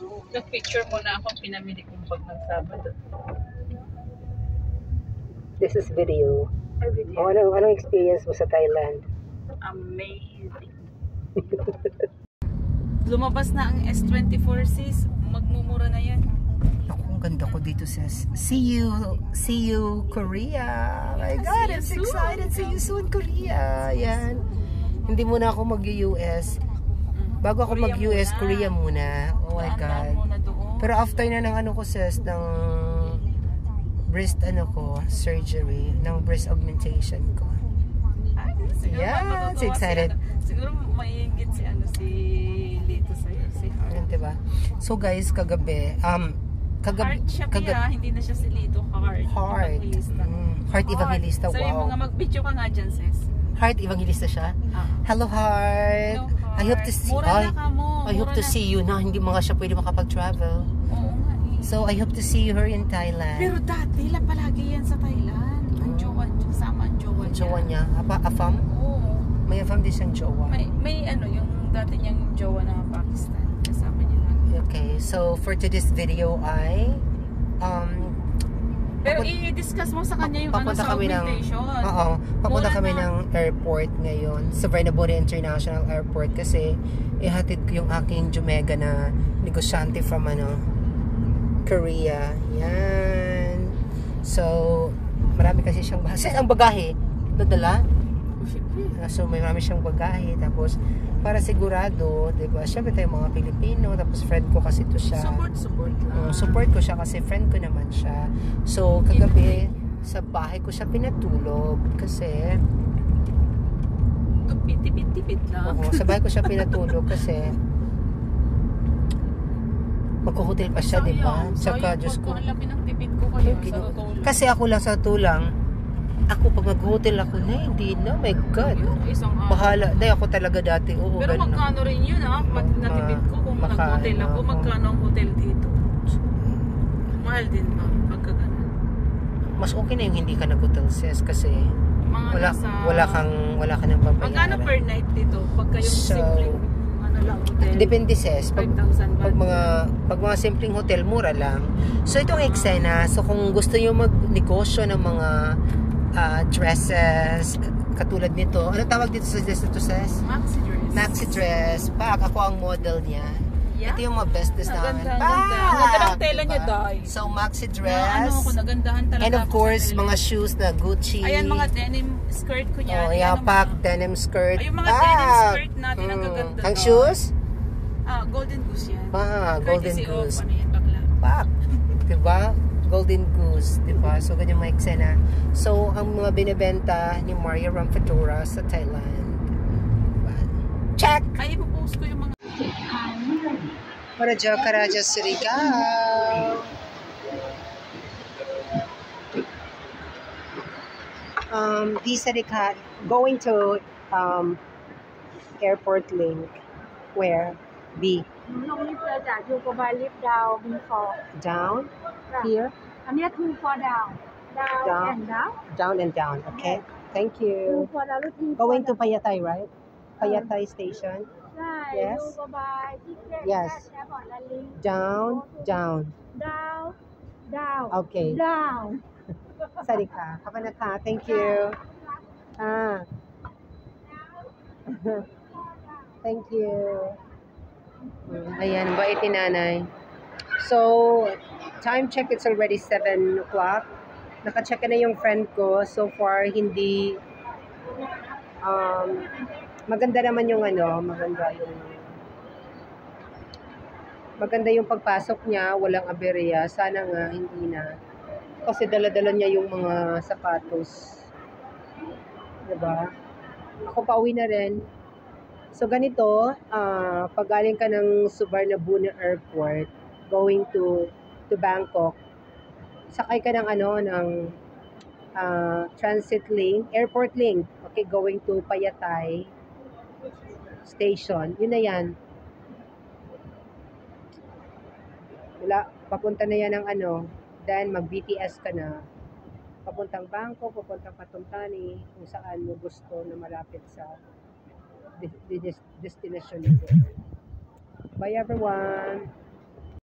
Nag-picture mo na ako, pinamili kong pag ng Sabado. This is video. Anong experience mo sa Thailand? Amazing. Lumabas na ang S24 sis. Magmumura na yan. Ako, ang ganda ko dito sis. See you Korea. My God, I'm so excited. See you soon Korea. Yan. Hindi muna ako mag-US. Bago ako mag-US, Korea muna. Oh my God. Pero after na ng ano ko sis, ng breast surgery, ng breast augmentation ko. Yeah, so excited. Siguro maiingit si Lito sa'yo, si Heart. Yan, diba? So guys, kagabi, Heart siya kaya, hindi na siya si Lito, Heart Evangelista. Heart Evangelista, wow. Sabi mo nga, mag-video ka nga dyan, sis. Heart Evangelista siya? Hello, Heart. Hello, Heart. I hope to see I hope to see you na hindi mga siya pwede makapag-travel. Oo nga eh. So, I hope to see her in Thailand. Pero dati, palagi yan sa Thailand. Ang jowa, kasama ang jowa niya. Jowa niya? Afam? Oo. May afam din siyang jowa. May yung dati niyang jowa na Pakistan. Kasama niya lang. Okay, so for today's video ay pero i-discuss mo sa kanya yung sa augmentation. Papunta kami ng airport ngayon, sa Varnabore International Airport kasi ihatid ko yung aking Jumega na negosyante from Korea. Yan. So, marami kasi siyang bagahe. Dadala? So, may marami siyang bagahe. Tapos, para sigurado, diba? Siyempre tayo mga Pilipino. Tapos, friend ko kasi to siya. Support lang. Support ko siya kasi friend ko naman siya. So, kagabi, sa bahay ko siya pinatulog. Kasi, tipid lang. sa bahay ko siya pinatulog kasi, magko-hotel pa siya, diba? Saka, Diyos ko. Ang laki ng tipid ko kayo sa totoo. Kasi ako lang sa tulang, ako pag mag-hotel ako na, hindi na, my God. Bahala. Dahil ako talaga dati. Oo, pero magkano rin yun pag natipid ko kung nag-hotel ako, magkano ang hotel dito? Mahal din ba? Pagka ganun. Mas okay na yung hindi ka nag-hotel sis kasi wala ka nang babayaran. Magkano per night dito? Pagka yung simpleng lang hotel? Depende sis. Pag mga simpleng hotel, mura lang. So itong eksena, so kung gusto nyo magnegosyo ng mga dresses katulad nito. Ano tawag dito sa dress ito, sis? Maxi dress. Maxi dress. Ako ang model niya. Yeah? Ito yung mga business namin. Ang ganda ng tela niya, Day. So, maxi dress. Nagandahan talaga. And of course, mga shoes na Gucci. Ayan, mga denim skirt ko niyan. Yapak, denim skirt. Ay, yung mga denim skirt natin ang gaganda. Ang shoes? Golden Goose yan. Golden Goose. Ano yan, bakla? Pak. Diba? Golden Goose, diba? So, ganyan mga eksena. So, ang mga binibenta ni Maria Ramfedora sa Thailand. Diba? Check! Ay, ipopost ko yung mga... Karaja, Karaja, Surigao! Visa Rica, going to airport link. Where? B. Down? Here? Down and down. Okay. Thank you. Going to Payatay, right? Payatay station. Yes. Yes. Down. Okay. Sarika. Kapanaka. Thank you. Thank you. Ayan, bait ni nanay. So, time check, it's already 7 o'clock. Naka-check na yung friend ko. So far, hindi maganda naman yung maganda yung pagpasok niya, walang aberya. Sana nga hindi na. Kasi dala-dala niya yung mga sapatos. Diba? Ako pauwi na rin. So ganito, pag galing ka ng Suvarnabhumi Airport, going to Bangkok, sakay ka ng transit link, airport link, okay, going to Payatay station. Yun na yan. Papunta na yan ng then mag-BTS ka na. Papuntang Bangkok, papuntang Patumtani, kung saan mo gusto na malapit sa destination nito. Bye everyone!